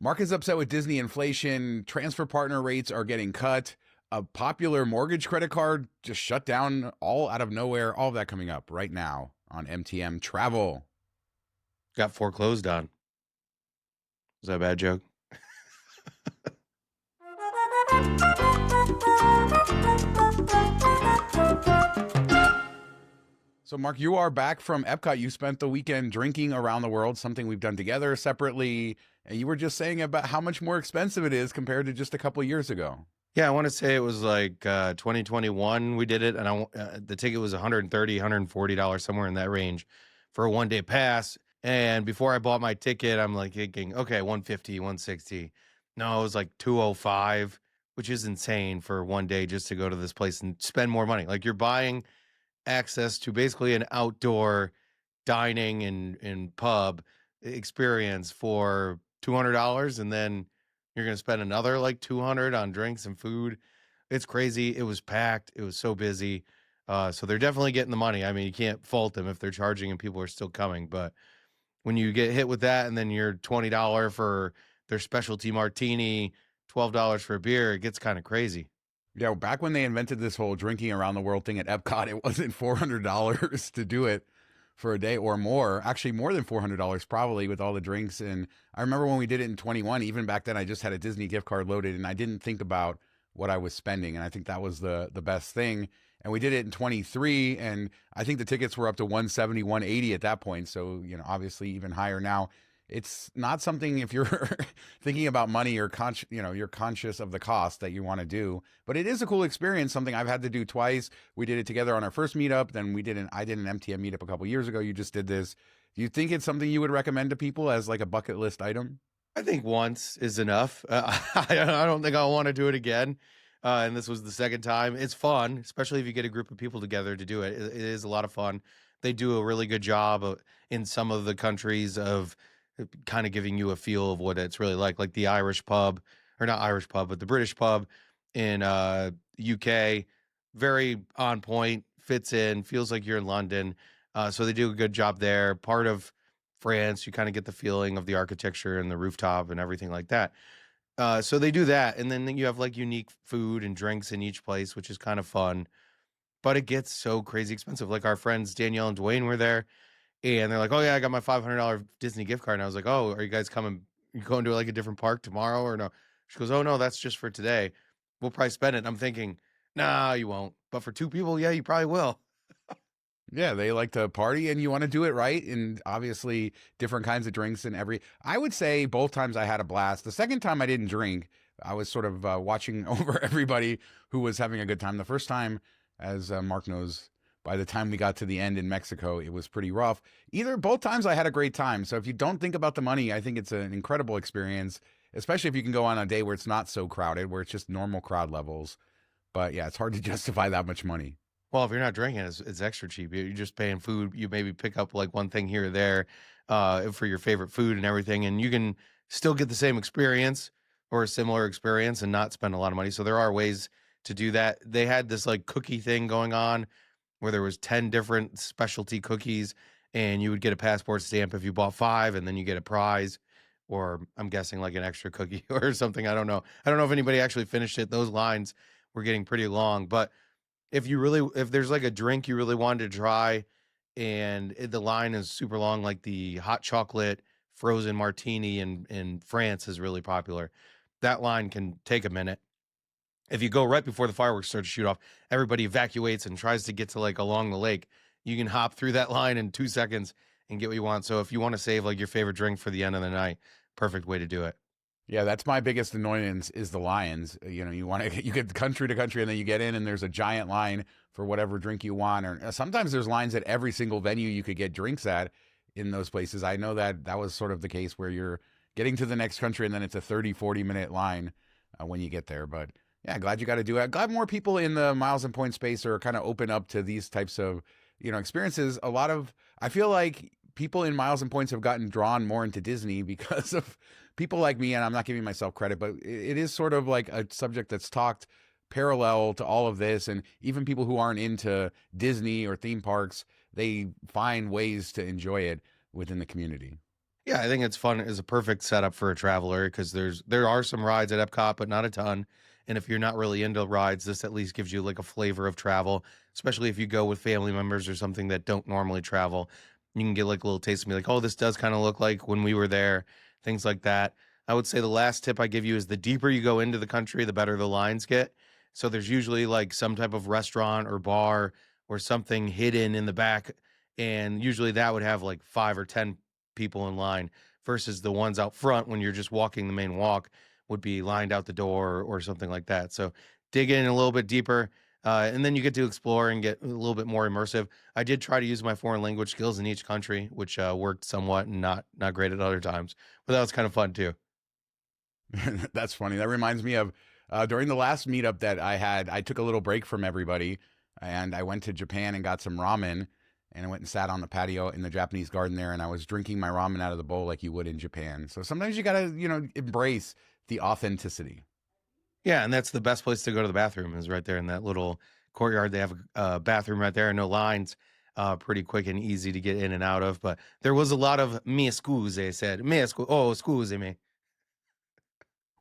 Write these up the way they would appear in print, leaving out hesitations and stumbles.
Mark is upset with Disney inflation. Transfer partner rates are getting cut. A popular mortgage credit card just shut down all out of nowhere. All of that coming up right now on MTM Travel. Got foreclosed on. Was that a bad joke? So, Mark, you are back from EPCOT. You spent the weekend drinking around the world, something we've done together separately. And you were just saying about how much more expensive it is compared to just a couple of years ago. Yeah, I want to say it was like 2021 we did it, and the ticket was $130, $140, somewhere in that range for a one-day pass. And before I bought my ticket, I'm like thinking, okay, 150, 160. No, it was like 205, which is insane for one day just to go to this place and spend more money. Like you're buying access to basically an outdoor dining and pub experience for $200, and then you're going to spend another like 200 on drinks and food. It's crazy. It was packed. It was so busy. So they're definitely getting the money. I mean, you can't fault them if they're charging and people are still coming. But when you get hit with that and then you're $20 for their specialty martini, $12 for a beer, it gets kind of crazy. Yeah, back when they invented this whole drinking around the world thing at EPCOT, it wasn't $400 to do it for a day or more. Actually, more than $400 probably with all the drinks. And I remember when we did it in 21, even back then, I just had a Disney gift card loaded and I didn't think about what I was spending. And I think that was the best thing. And we did it in 23, and I think the tickets were up to 170, 180 at that point. So, obviously even higher now. It's not something, if you're thinking about money or you're conscious of the cost, that you want to do, but it is a cool experience. Something I've had to do twice. We did it together on our first meetup. Then I did an MTM meetup a couple years ago. You just did this. Do you think it's something you would recommend to people as like a bucket list item? I think once is enough. I don't think I'll want to do it again. And this was the second time. It's fun, especially if you get a group of people together to do it. It is a lot of fun. They do a really good job in some of the countries of kind of giving you a feel of what it's really like the Irish pub, or not Irish pub, but the British pub in UK. Very on point, fits in, feels like you're in London. So they do a good job there. Part of France, you kind of get the feeling of the architecture and the rooftop and everything like that. So they do that. And then you have like unique food and drinks in each place, which is kind of fun. But it gets so crazy expensive. Like our friends Danielle and Dwayne were there, and they're like, "Oh yeah, I got my $500 Disney gift card." And I was like, "Oh, are you guys coming? You going to like a different park tomorrow or no?" She goes, "Oh no, that's just for today. We'll probably spend it." And I'm thinking, "Nah, you won't. But for two people, yeah, you probably will." Yeah, they like to party and you want to do it right. And obviously, different kinds of drinks and I would say both times I had a blast. The second time I didn't drink, I was sort of watching over everybody who was having a good time. The first time, as Mark knows, by the time we got to the end in Mexico, it was pretty rough. Both times I had a great time. So if you don't think about the money, I think it's an incredible experience, especially if you can go on a day where it's not so crowded, where it's just normal crowd levels. But yeah, it's hard to justify that much money. Well, if you're not drinking, it's extra cheap. You're just paying food. You maybe pick up like one thing here or there for your favorite food and everything, and you can still get the same experience or a similar experience and not spend a lot of money. So there are ways to do that. They had this like cookie thing going on where there was 10 different specialty cookies, and you would get a passport stamp if you bought 5, and then you get a prize, or I'm guessing like an extra cookie or something. I don't know. I don't know if anybody actually finished it. Those lines were getting pretty long, but if there's like a drink you really wanted to try and the line is super long, like the hot chocolate frozen martini in France is really popular, that line can take a minute. If you go right before the fireworks start to shoot off, everybody evacuates and tries to get to like along the lake. You can hop through that line in 2 seconds and get what you want. So if you want to save like your favorite drink for the end of the night, perfect way to do it. Yeah, that's my biggest annoyance is the lions. You get country to country and then you get in and there's a giant line for whatever drink you want. Or sometimes there's lines at every single venue you could get drinks at in those places. I know that was sort of the case where you're getting to the next country and then it's a 30, 40-minute line when you get there. But yeah, glad you got to do it. Glad more people in the miles and point space are kind of open up to these types of, experiences. I feel like people in miles and points have gotten drawn more into Disney because of people like me, and I'm not giving myself credit, but it is sort of like a subject that's talked parallel to all of this. And even people who aren't into Disney or theme parks, they find ways to enjoy it within the community. Yeah, I think it's fun. Is a perfect setup for a traveler because there are some rides at Epcot, but not a ton. And if you're not really into rides, this at least gives you like a flavor of travel, especially if you go with family members or something that don't normally travel. You can get like a little taste of me, like, oh, this does kind of look like when we were there, things like that. I would say the last tip I give you is the deeper you go into the country, the better the lines get. So there's usually like some type of restaurant or bar or something hidden in the back. And usually that would have like 5 or 10 people in line versus the ones out front when you're just walking the main walk would be lined out the door or something like that. So dig in a little bit deeper, and then you get to explore and get a little bit more immersive. I did try to use my foreign language skills in each country, which worked somewhat and not great at other times, but that was kind of fun too. That's funny. That reminds me of during the last meetup that I had, I took a little break from everybody and I went to Japan and got some ramen. And I went and sat on the patio in the Japanese garden there, and I was drinking my ramen out of the bowl like you would in Japan. So sometimes you gotta, embrace the authenticity. Yeah, and that's the best place to go to the bathroom is right there in that little courtyard. They have a bathroom right there, no lines, pretty quick and easy to get in and out of. But there was a lot of "me scuse," said "me scuse," oh scuse me.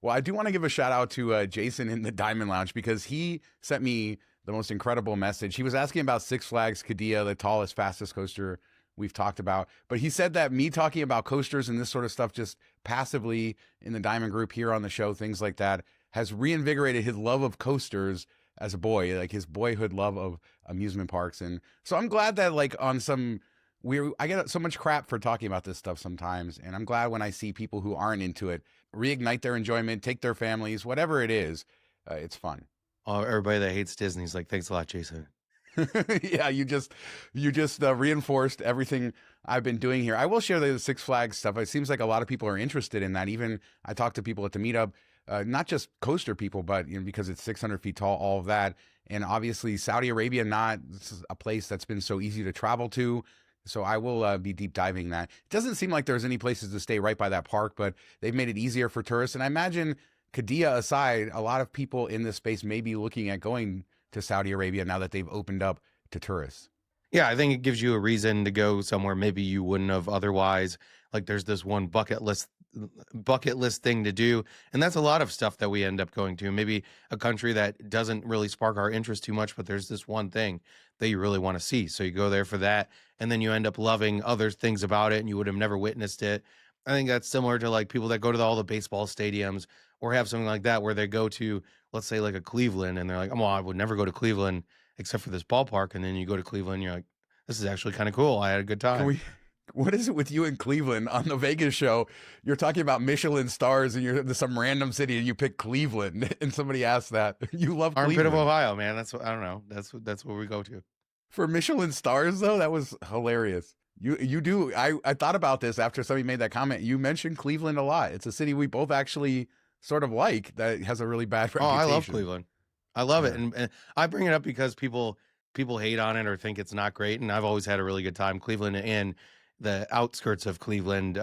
Well, I do want to give a shout out to Jason in the Diamond Lounge because he sent me the most incredible message. He was asking about Six Flags Qiddiya, the tallest, fastest coaster we've talked about. But he said that me talking about coasters and this sort of stuff just passively in the Diamond Group here on the show, things like that, has reinvigorated his love of coasters as a boy, like his boyhood love of amusement parks. And so I'm glad that like on some I get so much crap for talking about this stuff sometimes, and I'm glad when I see people who aren't into it reignite their enjoyment, take their families, whatever it is. It's fun. Oh, everybody that hates Disney's like, thanks a lot, Jason. Yeah, you just reinforced everything I've been doing here. I will share the Six Flags stuff. It seems like a lot of people are interested in that. Even I talked to people at the meetup, not just coaster people, but because it's 600 feet tall, all of that, and obviously Saudi Arabia, not a place that's been so easy to travel to. So I will be deep diving that. It doesn't seem like there's any places to stay right by that park, but they've made it easier for tourists. And I imagine, Qiddiya aside, a lot of people in this space may be looking at going to Saudi Arabia now that they've opened up to tourists. Yeah, I think it gives you a reason to go somewhere maybe you wouldn't have otherwise. Like there's this one bucket list thing to do, and that's a lot of stuff that we end up going to. Maybe a country that doesn't really spark our interest too much, but there's this one thing that you really want to see. So you go there for that, and then you end up loving other things about it, and you would have never witnessed it. I think that's similar to like people that go to all the baseball stadiums or have something like that where they go to, let's say, like a Cleveland, and they're like, "Oh, well, I would never go to Cleveland except for this ballpark." And then you go to Cleveland, and you're like, "This is actually kind of cool. I had a good Can time." we? What is it with you in Cleveland on the Vegas show? You're talking about Michelin stars and you're in some random city and you pick Cleveland and somebody asked that. You love Armpit of Cleveland. Ohio, man. That's what I don't know. That's where we go to. For Michelin stars though, that was hilarious. You do I thought about this after somebody made that comment. You mentioned Cleveland a lot. It's a city we both actually sort of like that has a really bad Oh, I love reputation. Cleveland. I love it, Yeah. and I bring it up because people hate on it or think it's not great, and I've always had a really good time. Cleveland and the outskirts of Cleveland,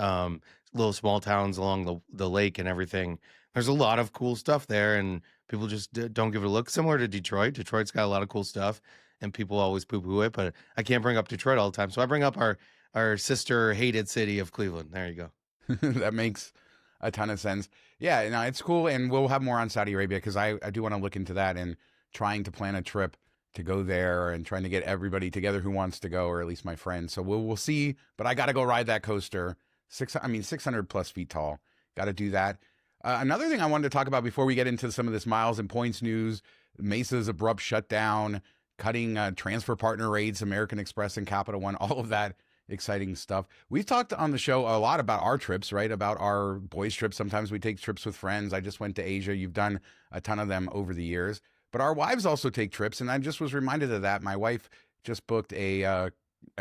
little small towns along the lake and everything. There's a lot of cool stuff there, and people just don't give it a look. Similar to Detroit. Detroit's got a lot of cool stuff, and people always poo poo it, but I can't bring up Detroit all the time, so I bring up our sister hated city of Cleveland. There you go. That makes a ton of sense. Yeah, no, it's cool, and we'll have more on Saudi Arabia because I do want to look into that and trying to plan a trip to go there and trying to get everybody together who wants to go, or at least my friends. So we'll see. But I got to go ride that coaster. 600 plus feet tall. Got to do that. Another thing I wanted to talk about before we get into some of this miles and points news: Mesa's abrupt shutdown, cutting transfer partner rates, American Express and Capital One, all of that exciting stuff. We've talked on the show a lot about our trips, right? About our boys' trips. Sometimes we take trips with friends. I just went to Asia. You've done a ton of them over the years. But our wives also take trips, and I just was reminded of that. My wife just booked a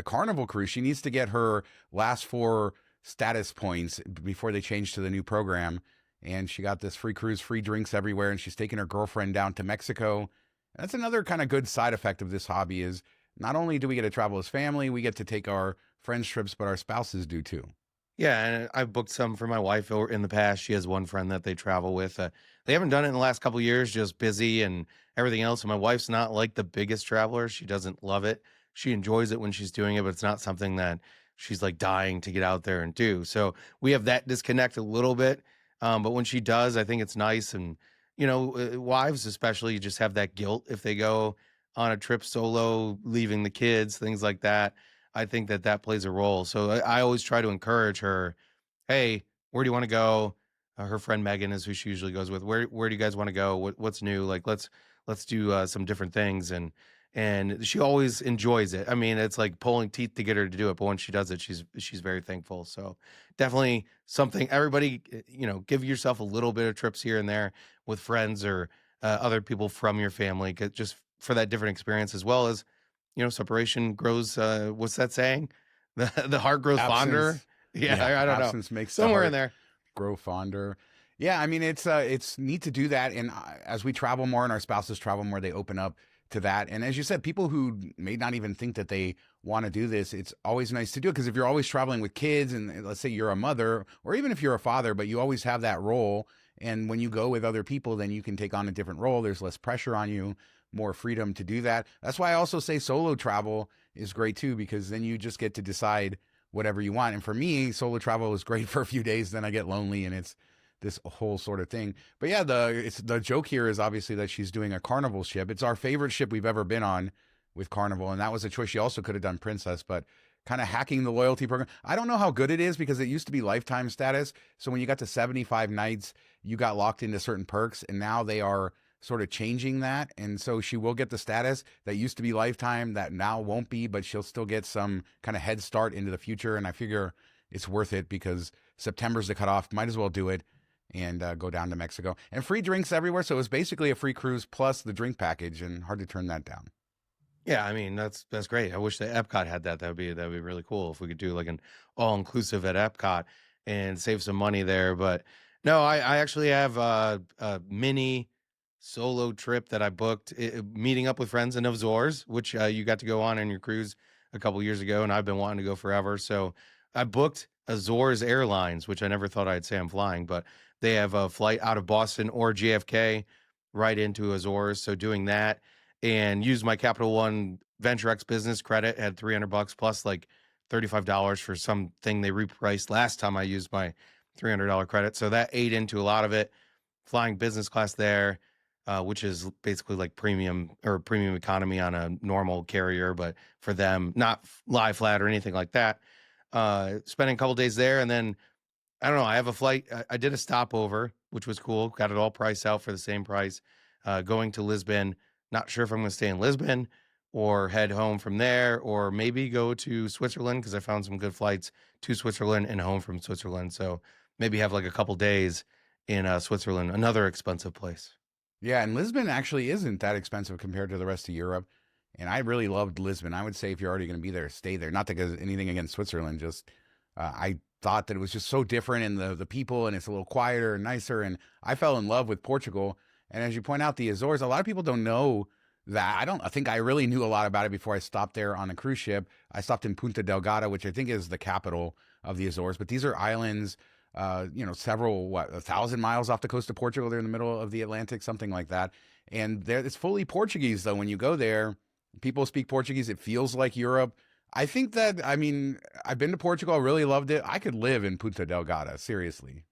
Carnival cruise. She needs to get her last 4 status points before they change to the new program. And she got this free cruise, free drinks everywhere, and she's taking her girlfriend down to Mexico. That's another kind of good side effect of this hobby is not only do we get to travel as family, we get to take our friends' trips, but our spouses do too. Yeah, and I've booked some for my wife in the past. She has one friend that they travel with. They haven't done it in the last couple of years, just busy and everything else. And my wife's not like the biggest traveler. She doesn't love it. She enjoys it when she's doing it, but it's not something that she's like dying to get out there and do. So we have that disconnect a little bit. But when she does, I think it's nice. And, wives especially just have that guilt if they go on a trip solo, leaving the kids, things like that. I think that that plays a role. So I always try to encourage her, hey, where do you want to go? Her friend Megan is who she usually goes with. Where do you guys want to go? What's new? Like let's do some different things, and she always enjoys it. I mean, it's like pulling teeth to get her to do it, but when she does it, she's very thankful. So definitely something. Everybody, give yourself a little bit of trips here and there with friends or other people from your family, just for that different experience, as well as separation grows. What's that saying? The heart grows fonder. Absence. Yeah, Yeah, I don't know. absence makes the Somewhere in heart there. grow fonder. Yeah, I mean it's neat to do that, and as we travel more and our spouses travel more, they open up to that. And as you said, people who may not even think that they want to do this, it's always nice to do it, because if you're always traveling with kids, and let's say you're a mother, or even if you're a father, but you always have that role, and when you go with other people, then you can take on a different role. There's less pressure on you, more freedom to do that. That's why I also say solo travel is great too, because then you just get to decide whatever you want. And for me, solo travel is great for a few days, then I get lonely, and it's this whole sort of thing. But yeah, the joke here is obviously that she's doing a Carnival ship. It's our favorite ship we've ever been on with Carnival, and that was a choice. She also could have done Princess, but kind of hacking the loyalty program. I don't know how good it is, because it used to be lifetime status. So when you got to 75 nights, you got locked into certain perks, and now they are sort of changing that. And so she will get the status that used to be lifetime that now won't be, but she'll still get some kind of head start into the future. And I figure it's worth it, because September's the cutoff. Might as well do it and go down to Mexico. And free drinks everywhere. So it was basically a free cruise plus the drink package, and hard to turn that down. Yeah, I mean that's great. I wish that Epcot had that. That'd be really cool if we could do like an all inclusive at Epcot and save some money there. But no, I actually have a mini solo trip that I booked, meeting up with friends in Azores, which you got to go on your cruise a couple years ago, and I've been wanting to go forever. So I booked Azores Airlines, which I never thought I'd say I'm flying, but they have a flight out of Boston or JFK right into Azores. So doing that, and used my Capital One Venture X business credit, had $300 plus like $35 for something they repriced last time I used my $300 credit. So that ate into a lot of it. Flying business class there, which is basically like premium or premium economy on a normal carrier, but for them, not lie flat or anything like that. Spending a couple days there, and then I don't know. I have a flight. I did a stopover, which was cool. Got it all priced out for the same price. Going to Lisbon. Not sure if I'm going to stay in Lisbon or head home from there, or maybe go to Switzerland, because I found some good flights to Switzerland and home from Switzerland. So maybe have like a couple days in Switzerland, another expensive place. Yeah, and Lisbon actually isn't that expensive compared to the rest of Europe. And I really loved Lisbon. I would say if you're already going to be there, stay there. Not because anything against Switzerland, just I thought that it was just so different, and the people, and it's a little quieter and nicer. And I fell in love with Portugal. And as you point out, the Azores, a lot of people don't know that. I think I really knew a lot about it before I stopped there on a cruise ship. I stopped in Punta Delgada, which I think is the capital of the Azores. But these are islands, several, 1,000 miles off the coast of Portugal. They're in the middle of the Atlantic, something like that. And it's fully Portuguese, though. When you go there, people speak Portuguese. It feels like Europe. I think that, I mean, I've been to Portugal, really loved it. I could live in Punta Delgada, seriously.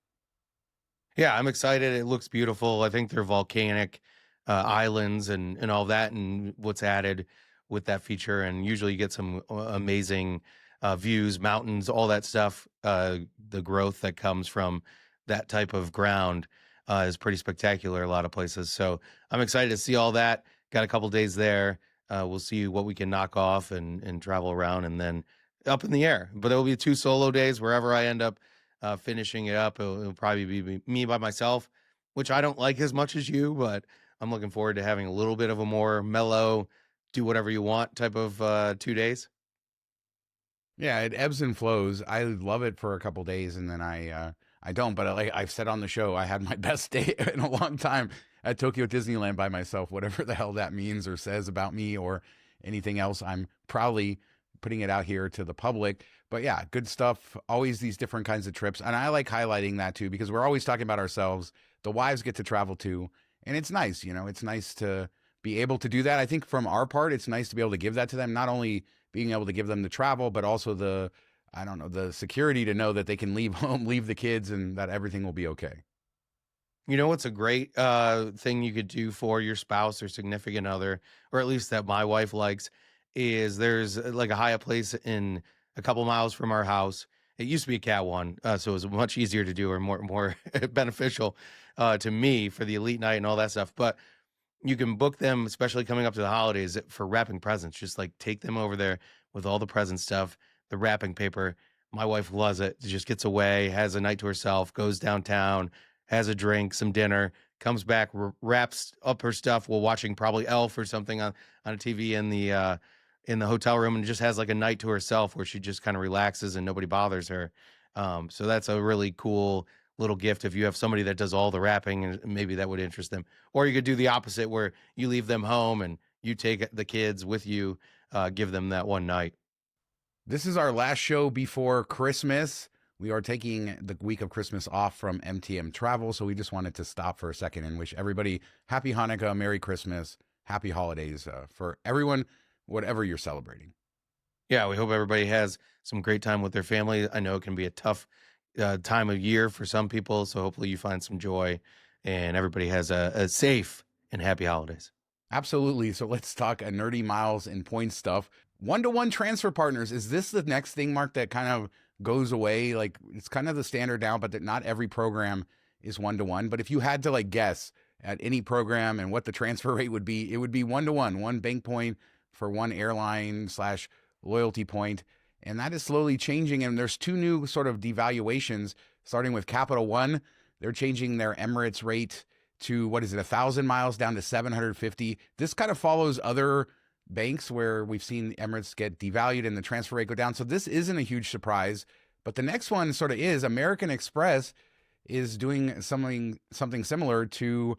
Yeah, I'm excited. It looks beautiful. I think they're volcanic islands and all that, and what's added with that feature. And usually you get some amazing views, mountains, all that stuff. The growth that comes from that type of ground is pretty spectacular a lot of places. So I'm excited to see all that. Got a couple days there. We'll see what we can knock off and travel around, and then up in the air. But there will be 2 solo days wherever I end up finishing it up. It'll probably be me by myself, which I don't like as much as you, but I'm looking forward to having a little bit of a more mellow, do whatever you want type of 2 days. Yeah, it ebbs and flows. I love it for a couple days, and then I don't. But like I've said on the show, I had my best day in a long time at Tokyo Disneyland by myself. Whatever the hell that means or says about me or anything else, I'm proudly putting it out here to the public. But yeah, good stuff. Always these different kinds of trips, and I like highlighting that too, because we're always talking about ourselves. The wives get to travel too, and it's nice. It's nice to be able to do that. I think from our part, it's nice to be able to give that to them. Not only being able to give them the travel, but also the I don't know, the security to know that they can leave home, leave the kids, and that everything will be okay. You know what's a great thing you could do for your spouse or significant other, or at least that my wife likes, is there's like a Hyatt place in a couple miles from our house. It used to be a Cat One, so it was much easier to do or more beneficial to me for the elite night and all that stuff. But you can book them, especially coming up to the holidays, for wrapping presents. Just like take them over there with all the present stuff, the wrapping paper. My wife loves it. Just gets away, has a night to herself, goes downtown, has a drink, some dinner, comes back, wraps up her stuff while watching probably Elf or something on a TV in the hotel room, and just has like a night to herself where she just kind of relaxes and nobody bothers her. So that's a really cool little gift if you have somebody that does all the wrapping, and maybe that would interest them. Or you could do the opposite where you leave them home and you take the kids with you, give them that one night. This is our last show before Christmas. We are taking the week of Christmas off from MTM Travel, so we just wanted to stop for a second and wish everybody happy Hanukkah, Merry Christmas, happy holidays for everyone, whatever you're celebrating. Yeah, we hope everybody has some great time with their family. I know it can be a tough time of year for some people, so hopefully you find some joy and everybody has a safe and happy holidays. Absolutely. So let's talk nerdy miles and points stuff. One-to-one transfer partners. Is this the next thing, Mark, that kind of goes away? Like it's kind of the standard now, but that not every program is one-to-one. But if you had to like guess at any program and what the transfer rate would be, it would be one-to-one, one bank point for one airline slash loyalty point. And that is slowly changing. And there's two new sort of devaluations, starting with Capital One. They're changing their Emirates rate to, what is it, 1,000 miles down to 750. This kind of follows other banks where we've seen Emirates get devalued and the transfer rate go down. So this isn't a huge surprise. But the next one sort of is American Express is doing something similar to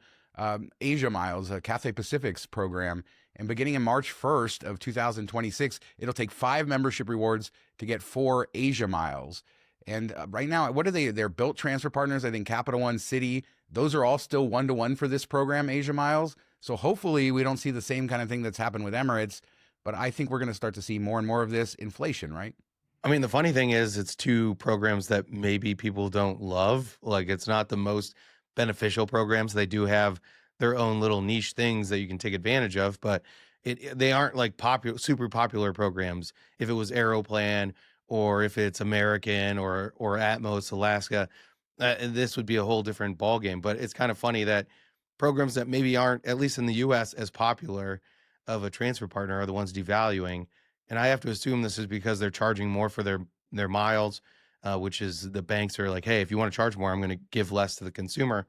Asia Miles, Cathay Pacific's program. And beginning in March 1st of 2026, it'll take 5 membership rewards to get 4 Asia Miles. And right now, what are they? They're Bilt transfer partners. I think Capital One, Citi, those are all still one-to-one for this program, Asia Miles. So hopefully we don't see the same kind of thing that's happened with Emirates. But I think we're going to start to see more and more of this inflation, right? I mean, the funny thing is, it's two programs that maybe people don't love. Like, it's not the most beneficial programs. They do have their own little niche things that you can take advantage of, but they aren't like super popular programs. If it was Aeroplan or if it's American or Atmos Alaska, this would be a whole different ballgame. But it's kind of funny that programs that maybe aren't, at least in the U.S., as popular of a transfer partner are the ones devaluing. And I have to assume this is because they're charging more for their miles, which is the banks are like, hey, if you want to charge more, I'm going to give less to the consumer,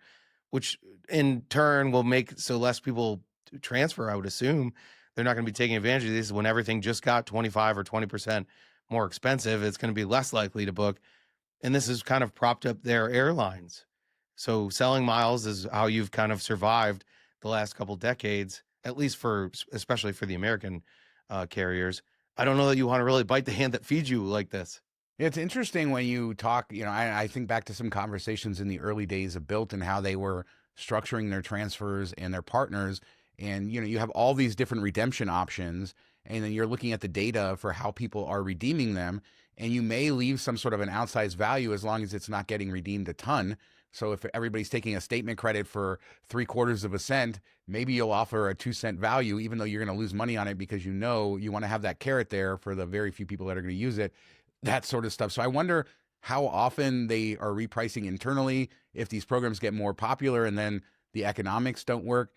which in turn will make so less people transfer. I would assume they're not going to be taking advantage of this when everything just got 25 or 20% more expensive. It's going to be less likely to book. And this has kind of propped up their airlines. So selling miles is how you've kind of survived the last couple decades, at least especially for the American carriers. I don't know that you want to really bite the hand that feeds you like this. It's interesting when you talk, I think back to some conversations in the early days of Bilt and how they were structuring their transfers and their partners. And, you have all these different redemption options, and then you're looking at the data for how people are redeeming them. And you may leave some sort of an outsized value as long as it's not getting redeemed a ton. So if everybody's taking a statement credit for 3/4 of a cent, maybe you'll offer a 2-cent value, even though you're going to lose money on it because you want to have that carrot there for the very few people that are going to use it, that sort of stuff. So I wonder how often they are repricing internally if these programs get more popular and then the economics don't work.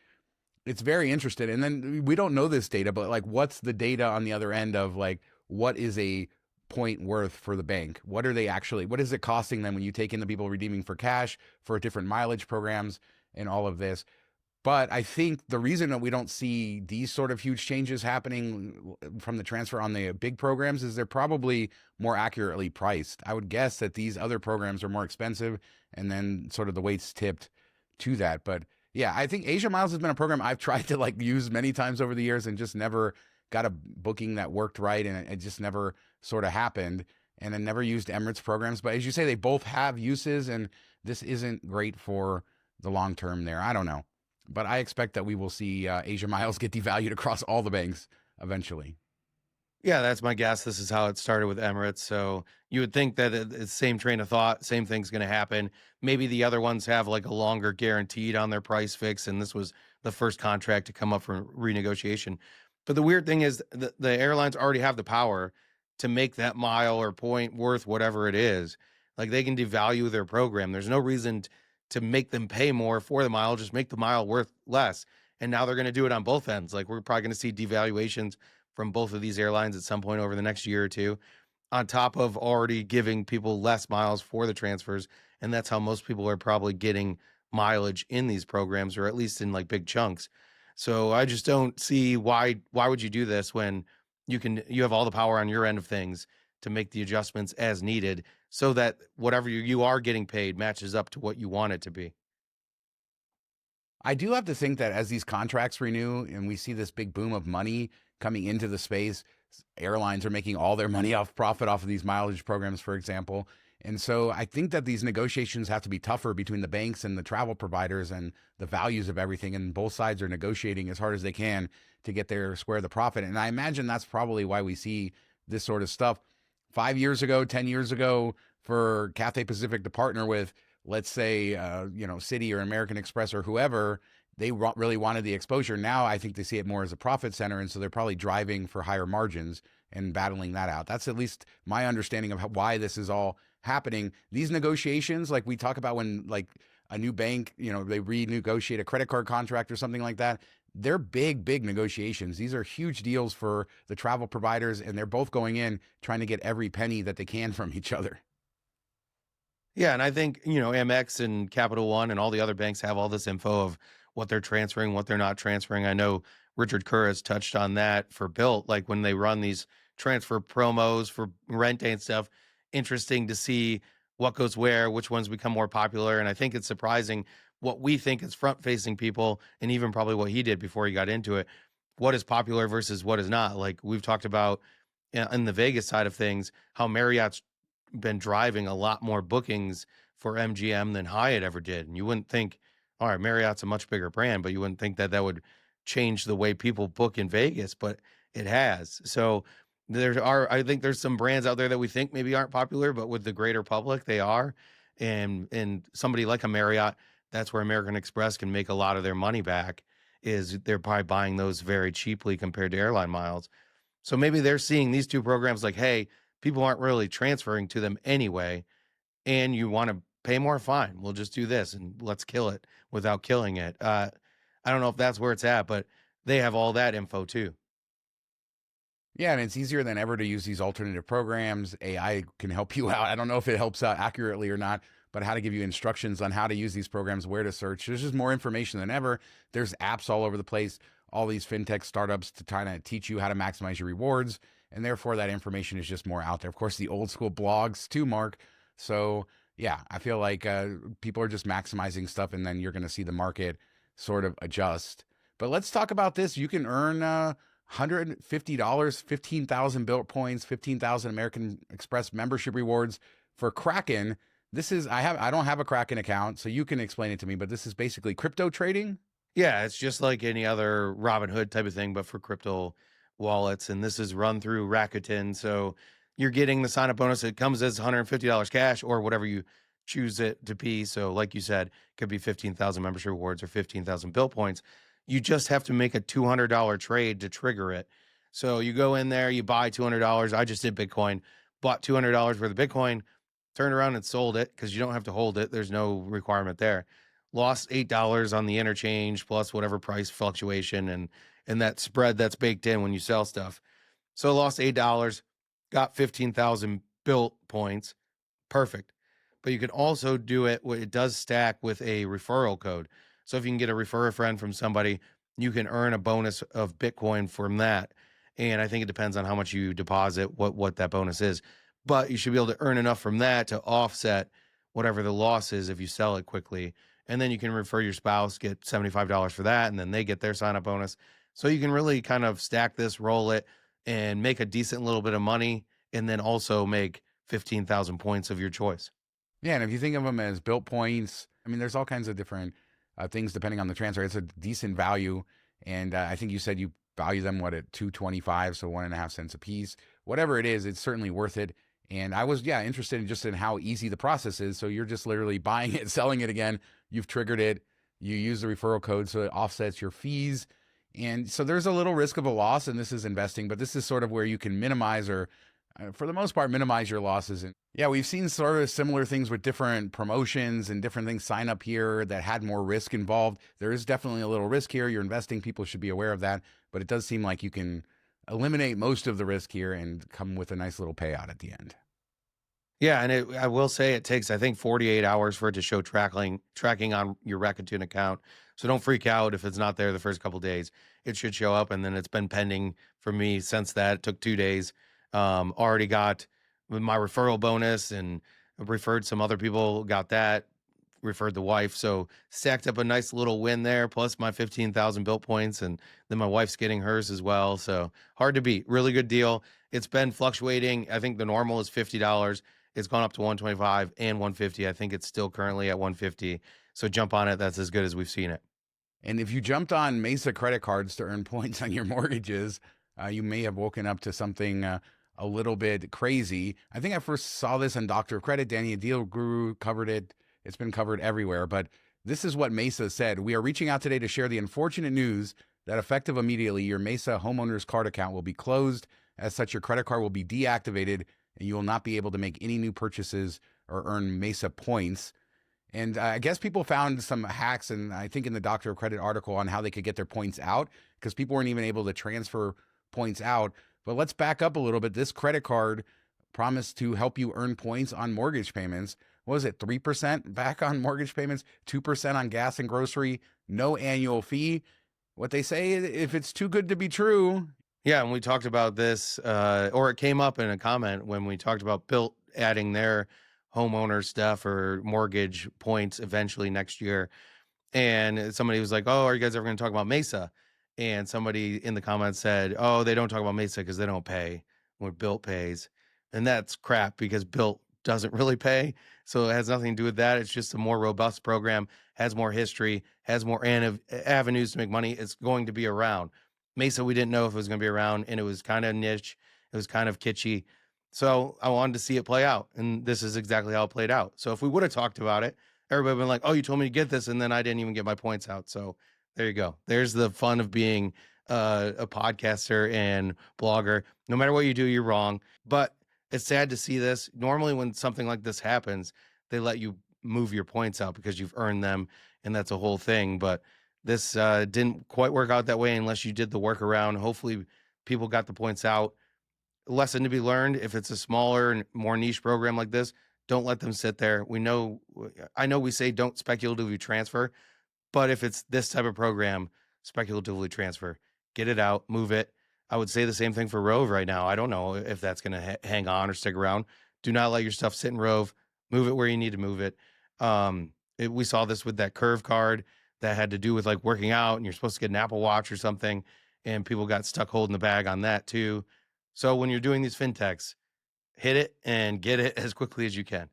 It's very interesting. And then we don't know this data, but like, what's the data on the other end of like, what is a point worth for the bank? What is it costing them when you take in the people redeeming for cash for different mileage programs and all of this? But I think the reason that we don't see these sort of huge changes happening from the transfer on the big programs is they're probably more accurately priced. I would guess that these other programs are more expensive and then sort of the weight's tipped to that. But yeah, I think Asia Miles has been a program I've tried to like use many times over the years and just never got a booking that worked right. And it just never sort of happened, and then never used Emirates programs. But as you say, they both have uses, and this isn't great for the long term there. I don't know. But I expect that we will see Asia Miles get devalued across all the banks eventually. Yeah, that's my guess. This is how it started with Emirates. So you would think that it's the same train of thought, same thing's going to happen. Maybe the other ones have like a longer guaranteed on their price fix, and this was the first contract to come up for renegotiation. But the weird thing is, the airlines already have the power to make that mile or point worth whatever it is. Like they can devalue their program. There's no reason to make them pay more for the mile, just make the mile worth less. And now they're going to do it on both ends. Like we're probably going to see devaluations from both of these airlines at some point over the next year or two, on top of already giving people less miles for the transfers. And that's how most people are probably getting mileage in these programs, or at least in like big chunks. So I just don't see why would you do this when you have all the power on your end of things to make the adjustments as needed so that whatever you are getting paid matches up to what you want it to be. I do have to think that as these contracts renew and we see this big boom of money coming into the space, airlines are making all their money off profit off of these mileage programs, for example. And so I think that these negotiations have to be tougher between the banks and the travel providers and the values of everything. And both sides are negotiating as hard as they can to get their square of the profit. And I imagine that's probably why we see this sort of stuff. 5 years ago, 10 years ago, for Cathay Pacific to partner with, let's say, Citi or American Express or whoever, they really wanted the exposure. Now I think they see it more as a profit center, and so they're probably driving for higher margins and battling that out. That's at least my understanding of why this is all happening. These negotiations, like we talk about when like a new bank, they renegotiate a credit card contract or something like that. They're big negotiations. These are huge deals for the travel providers, and they're both going in trying to get every penny that they can from each other. Yeah, and I think, Amex and Capital One and all the other banks have all this info of what they're transferring, what they're not transferring. I know Richard Kerr has touched on that for Bilt, like when they run these transfer promos for rent day and stuff. Interesting to see what goes where, which ones become more popular. And I think it's surprising what we think is front facing people, and even probably what he did before he got into it, what is popular versus what is not. Like we've talked about in the Vegas side of things, how Marriott's been driving a lot more bookings for MGM than Hyatt ever did. And you wouldn't think, all right, Marriott's a much bigger brand, but you wouldn't think that would change the way people book in Vegas, but it has. So I think there's some brands out there that we think maybe aren't popular, but with the greater public, they are. And somebody like a Marriott, that's where American Express can make a lot of their money back, is they're probably buying those very cheaply compared to airline miles. So maybe they're seeing these two programs like, hey, people aren't really transferring to them anyway, and you want to pay more, fine. We'll just do this and let's kill it without killing it. I don't know if that's where it's at, but they have all that info too. Yeah, and it's easier than ever to use these alternative programs. AI can help you out. I don't know if it helps out accurately or not, but how to give you instructions on how to use these programs, where to search. There's just more information than ever. There's apps all over the place, all these fintech startups to try to teach you how to maximize your rewards. And therefore, that information is just more out there. Of course, the old school blogs too, Mark. So, yeah, I feel like people are just maximizing stuff, and then you're going to see the market sort of adjust. But let's talk about this. You can earn $150, 15,000 Bilt points, 15,000 American Express membership rewards for Kraken. This is I don't have a Kraken account, so you can explain it to me, but this is basically crypto trading. Yeah, it's just like any other Robinhood type of thing, but for crypto wallets. And this is run through Rakuten. So you're getting the sign up bonus. It comes as $150 cash or whatever you choose it to be. So, like you said, it could be 15,000 membership rewards or 15,000 Bilt points. You just have to make a $200 trade to trigger it. So you go in there, you buy $200. I just did Bitcoin, bought $200 worth of Bitcoin, turned around and sold it because you don't have to hold it. There's no requirement there. Lost $8 on the interchange plus whatever price fluctuation and that spread that's baked in when you sell stuff. So lost $8, got 15,000 Bilt points. Perfect. But you can also do it. It does stack with a referral code. So if you can get a refer a friend from somebody, you can earn a bonus of Bitcoin from that. And I think it depends on how much you deposit, what that bonus is. But you should be able to earn enough from that to offset whatever the loss is if you sell it quickly. And then you can refer your spouse, get $75 for that, and then they get their sign-up bonus. So you can really kind of stack this, roll it, and make a decent little bit of money, and then also make 15,000 points of your choice. Yeah, and if you think of them as Bilt points, I mean, there's all kinds of different things depending on the transfer. It's a decent value, and I think you said you value them at 2.25, so 1.5 cents a piece. Whatever it is, it's certainly worth it. And I was interested in how easy the process is. So you're just literally buying it, selling it again. You've triggered it. You use the referral code so it offsets your fees. And so there's a little risk of a loss, and this is investing, but this is sort of where you can minimize, or for the most part, minimize your losses. And yeah, we've seen sort of similar things with different promotions and different things sign up here that had more risk involved. There is definitely a little risk here. You're investing. People should be aware of that, but it does seem like you can eliminate most of the risk here and come with a nice little payout at the end. Yeah, and I will say it takes, I think, 48 hours for it to show tracking on your Rakuten account. So don't freak out if it's not there the first couple days. It should show up, and then it's been pending for me since that. It took 2 days. Already got my referral bonus and referred some other people, got that, referred the wife. So stacked up a nice little win there, plus my 15,000 Bilt points, and then my wife's getting hers as well. So hard to beat. Really good deal. It's been fluctuating. I think the normal is $50. It's gone up to 125 and 150. I think it's still currently at 150. So jump on it. That's as good as we've seen it. And if you jumped on Mesa credit cards to earn points on your mortgages, you may have woken up to something a little bit crazy. I think I first saw this on Doctor of Credit. Danny Deal Guru covered it. It's been covered everywhere. But this is what Mesa said. We are reaching out today to share the unfortunate news that effective immediately, your Mesa homeowner's card account will be closed. As such, your credit card will be deactivated, and you will not be able to make any new purchases or earn Mesa points. And I guess people found some hacks, and I think in the Doctor of Credit article, on how they could get their points out, because people weren't even able to transfer points out. But let's back up a little bit. This credit card promised to help you earn points on mortgage payments. What was it, 3% back on mortgage payments, 2% on gas and grocery, no annual fee? What they say, if it's too good to be true. Yeah, and we talked about this, or it came up in a comment when we talked about Bilt adding their homeowner stuff or mortgage points eventually next year. And somebody was like, "Oh, are you guys ever going to talk about Mesa?" And somebody in the comments said, "Oh, they don't talk about Mesa because they don't pay when Bilt pays." And that's crap, because Bilt doesn't really pay. So it has nothing to do with that. It's just a more robust program, has more history, has more avenues to make money. It's going to be around. Mesa, we didn't know if it was going to be around, and it was kind of niche. It was kind of kitschy. So I wanted to see it play out, and this is exactly how it played out. So if we would have talked about it, everybody would have been like, "Oh, you told me to get this," and then I didn't even get my points out. So there you go. There's the fun of being a podcaster and blogger. No matter what you do, you're wrong. But it's sad to see this. Normally when something like this happens, they let you move your points out because you've earned them, and that's a whole thing. But this didn't quite work out that way unless you did the workaround. Hopefully people got the points out. Lesson to be learned: if it's a smaller and more niche program like this, don't let them sit there. I know we say don't speculatively transfer, but if it's this type of program, speculatively transfer, get it out, move it. I would say the same thing for Rove right now. I don't know if that's going to hang on or stick around. Do not let your stuff sit in Rove. Move it where you need to move it. We saw this with that curve card that had to do with like working out, and you're supposed to get an Apple Watch or something, and people got stuck holding the bag on that too. So when you're doing these fintechs, hit it and get it as quickly as you can.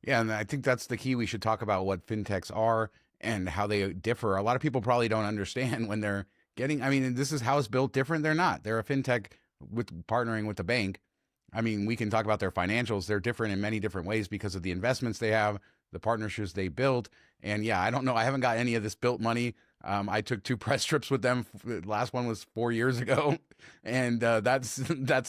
Yeah, and I think that's the key. We should talk about what fintechs are and how they differ. A lot of people probably don't understand when they're getting, I mean, this is how it's built different. They're not. They're a fintech with partnering with the bank. I mean, we can talk about their financials. They're different in many different ways because of the investments they have, the partnerships they built. And yeah, I don't know. I haven't got any of this Bilt money. I took 2 press trips with them. The last one was 4 years ago, and that's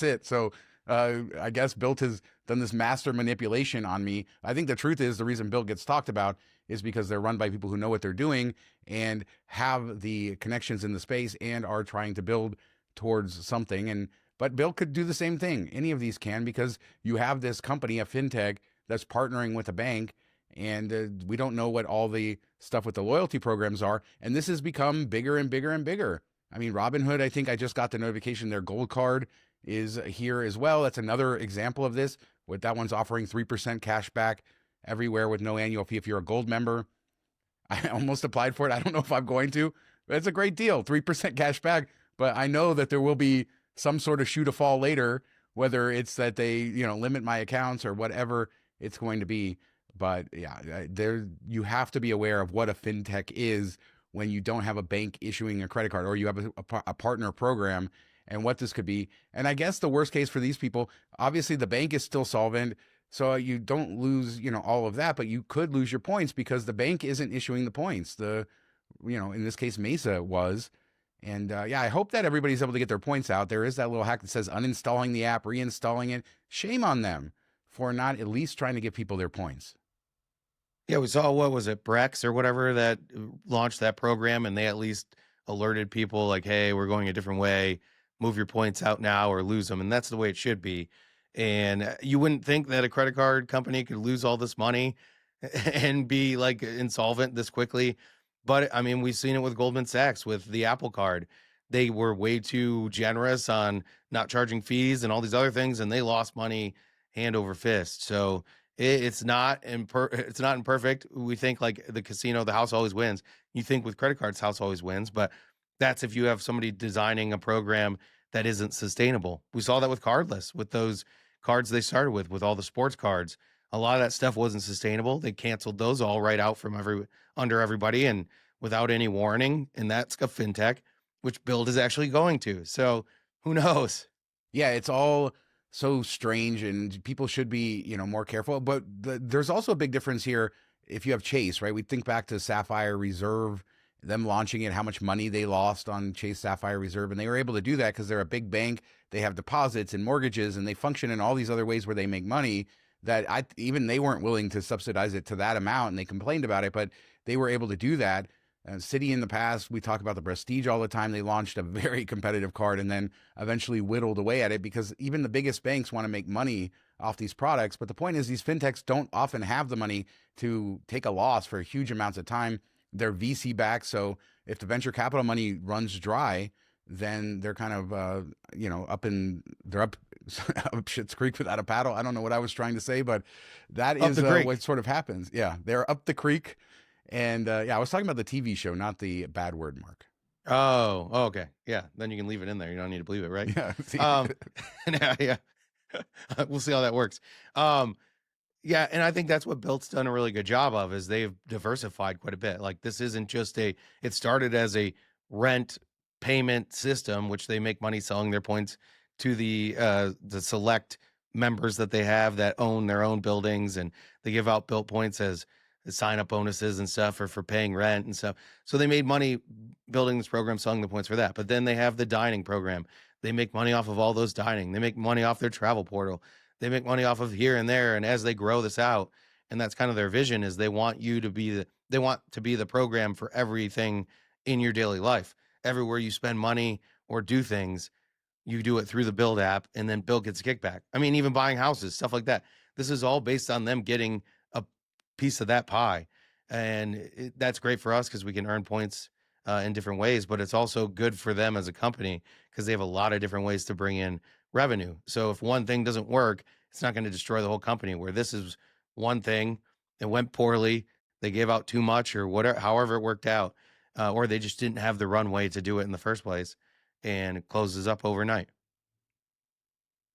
it. So I guess Bilt has done this master manipulation on me. I think the truth is the reason Bilt gets talked about is because they're run by people who know what they're doing and have the connections in the space and are trying to build towards something. But Bilt could do the same thing. Any of these can, because you have this company, a fintech, that's partnering with a bank, and we don't know what all the stuff with the loyalty programs are. And this has become bigger and bigger and bigger. I mean, Robinhood, I think I just got the notification their gold card is here as well. That's another example of this. With that one's offering 3% cash back everywhere with no annual fee if you're a gold member. I almost applied for it. I don't know if I'm going to, but it's a great deal, 3% cash back. But I know that there will be some sort of shoe to fall later, whether it's that they, limit my accounts or whatever it's going to be. But yeah, you have to be aware of what a fintech is when you don't have a bank issuing a credit card or you have a partner program and what this could be. And I guess the worst case for these people, obviously the bank is still solvent. So you don't lose, all of that, but you could lose your points because the bank isn't issuing the points. In this case, Mesa was. And yeah, I hope that everybody's able to get their points out. There is that little hack that says uninstalling the app, reinstalling it. Shame on them for not at least trying to give people their points. Yeah, we saw, what was it, Brex or whatever, that launched that program, and they at least alerted people like, hey, we're going a different way. Move your points out now or lose them. And that's the way it should be. And you wouldn't think that a credit card company could lose all this money and be like insolvent this quickly. But I mean, we've seen it with Goldman Sachs with the Apple Card. They were way too generous on not charging fees and all these other things, and they lost money hand over fist. So it's not it's not imperfect. We think like the casino, the house always wins. You think with credit cards, house always wins, but that's if you have somebody designing a program that isn't sustainable. We saw that with cardless, with those cards they started with all the sports cards. A lot of that stuff wasn't sustainable. They canceled those all right out from under everybody and without any warning. And that's a fintech, which Bilt is actually going to. So who knows? Yeah, it's all so strange, and people should be, more careful. But there's also a big difference here if you have Chase, right? We think back to Sapphire Reserve, them launching it, how much money they lost on Chase Sapphire Reserve, and they were able to do that because they're a big bank. They have deposits and mortgages, and they function in all these other ways where they make money that even they weren't willing to subsidize it to that amount, and they complained about it, but they were able to do that. Citi in the past, we talk about the Prestige all the time. They launched a very competitive card and then eventually whittled away at it because even the biggest banks want to make money off these products. But the point is, these fintechs don't often have the money to take a loss for huge amounts of time. They're VC backed, so if the venture capital money runs dry, then they're kind of they're up up shit's creek without a paddle. I don't know what I was trying to say, but that is what sort of happens. Yeah, they're up the creek. And yeah, I was talking about the TV show, not the bad word, Mark. Oh, okay. Yeah. Then you can leave it in there. You don't need to believe it, right? Yeah. Yeah. We'll see how that works. Yeah. And I think that's what Bilt's done a really good job of, is they've diversified quite a bit. Like, this isn't just it started as a rent payment system, which they make money selling their points to the select members that they have that own their own buildings, and they give out Bilt points as sign up bonuses and stuff for paying rent and stuff. So they made money building this program, selling the points for that. But then they have the dining program. They make money off of all those dining. They make money off their travel portal. They make money off of here and there. And as they grow this out, and that's kind of their vision, is they want you to be the program for everything in your daily life. Everywhere you spend money or do things, you do it through the Bilt app, and then Bilt gets a kickback. I mean, even buying houses, stuff like that. This is all based on them getting a piece of that pie. And that's great for us because we can earn points in different ways, but it's also good for them as a company because they have a lot of different ways to bring in revenue. So if one thing doesn't work, it's not going to destroy the whole company, where this is one thing, it went poorly, they gave out too much or whatever, however it worked out, or they just didn't have the runway to do it in the first place, and it closes up overnight.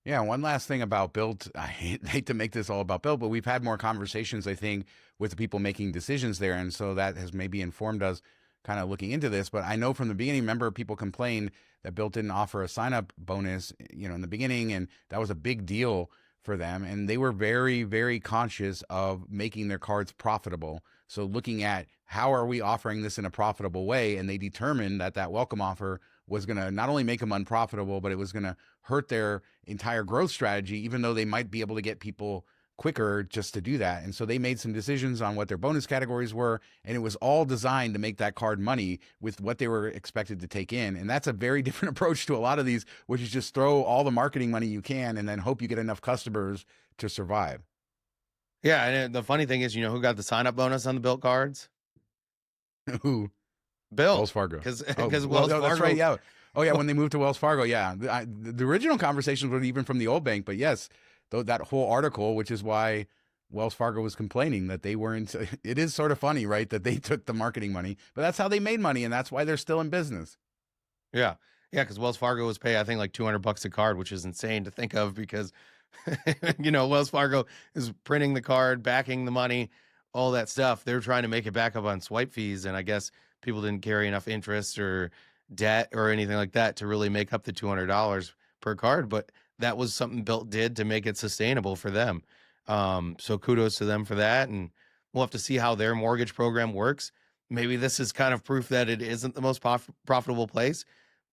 Yeah, one last thing about Bilt. I hate to make this all about Bilt, but we've had more conversations, I think, with the people making decisions there. And so that has maybe informed us kind of looking into this. But I know from the beginning, remember, people complained that Bilt didn't offer a sign-up bonus, in the beginning. And that was a big deal for them. And they were very, very conscious of making their cards profitable. So looking at how are we offering this in a profitable way? And they determined that welcome offer was going to not only make them unprofitable, but it was going to hurt their entire growth strategy, even though they might be able to get people quicker just to do that. And so they made some decisions on what their bonus categories were, and it was all designed to make that card money with what they were expected to take in. And that's a very different approach to a lot of these, which is just throw all the marketing money you can and then hope you get enough customers to survive. Yeah, and the funny thing is, who got the sign-up bonus on the Bilt cards? Who? Bilt. Wells Fargo. Because Wells Fargo. That's right, yeah. Oh, yeah, when they moved to Wells Fargo, yeah. The original conversations were even from the old bank, but yes, that whole article, which is why Wells Fargo was complaining that they weren't. It is sort of funny, right, that they took the marketing money, but that's how they made money, and that's why they're still in business. Yeah, because Wells Fargo was paying, I think, like $200 a card, which is insane to think of because, Wells Fargo is printing the card, backing the money, all that stuff. They're trying to make it back up on swipe fees, and I guess people didn't carry enough interest or debt or anything like that to really make up the $200 per card. But that was something Bilt did to make it sustainable for them. So kudos to them for that. And we'll have to see how their mortgage program works. Maybe this is kind of proof that it isn't the most profitable place,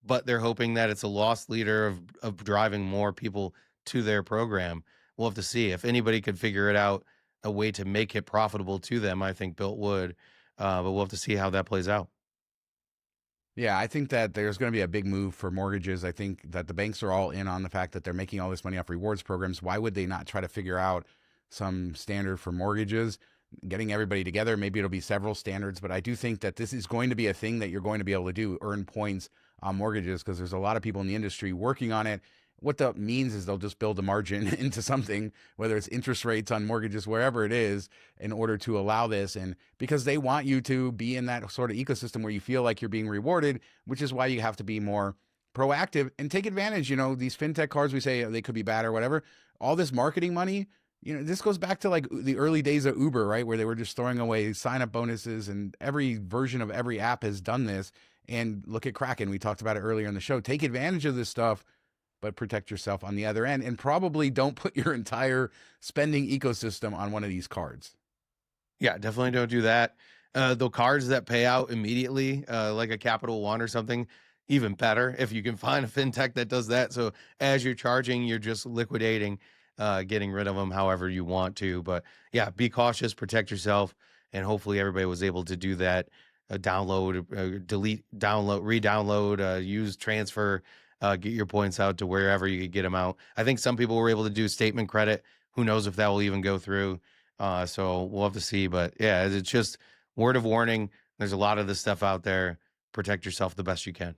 but they're hoping that it's a lost leader of driving more people to their program. We'll have to see. If anybody could figure it out, a way to make it profitable to them, I think Bilt would. But we'll have to see how that plays out. Yeah, I think that there's going to be a big move for mortgages. I think that the banks are all in on the fact that they're making all this money off rewards programs. Why would they not try to figure out some standard for mortgages? Getting everybody together, maybe it'll be several standards, but I do think that this is going to be a thing that you're going to be able to do, earn points on mortgages, because there's a lot of people in the industry working on it. What that means is they'll just build a margin into something, whether it's interest rates on mortgages, wherever it is, in order to allow this. And because they want you to be in that sort of ecosystem where you feel like you're being rewarded, which is why you have to be more proactive and take advantage. You know, these fintech cards, we say they could be bad or whatever. All this marketing money, you know, this goes back to like the early days of Uber, right? Where they were just throwing away sign up bonuses, and every version of every app has done this. And look at Kraken. We talked about it earlier in the show. Take advantage of this stuff, but protect yourself on the other end, and probably don't put your entire spending ecosystem on one of these cards. Yeah, definitely don't do that. The cards that pay out immediately, like a Capital One or something, even better if you can find a fintech that does that. So as you're charging, you're just liquidating, getting rid of them however you want to. But yeah, be cautious, protect yourself, and hopefully everybody was able to do that. Download, delete, download, re-download, use transfer, get your points out to wherever you could get them out. I think some people were able to do statement credit. Who knows if that will even go through? So we'll have to see. But yeah, it's just word of warning. There's a lot of this stuff out there. Protect yourself the best you can.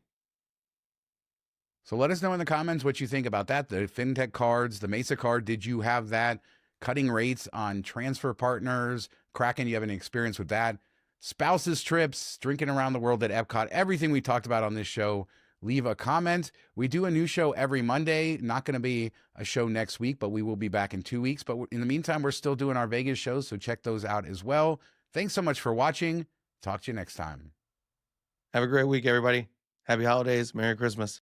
So let us know in the comments what you think about that. The fintech cards, the Mesa card, did you have that? Cutting rates on transfer partners. Kraken, you have any experience with that? Spouses trips, drinking around the world at EPCOT, everything we talked about on this show. Leave a comment. We do a new show every Monday. Not going to be a show next week, but we will be back in 2 weeks. But in the meantime, we're still doing our Vegas shows, so check those out as well. Thanks so much for watching. Talk to you next time. Have a great week, everybody. Happy holidays. Merry Christmas.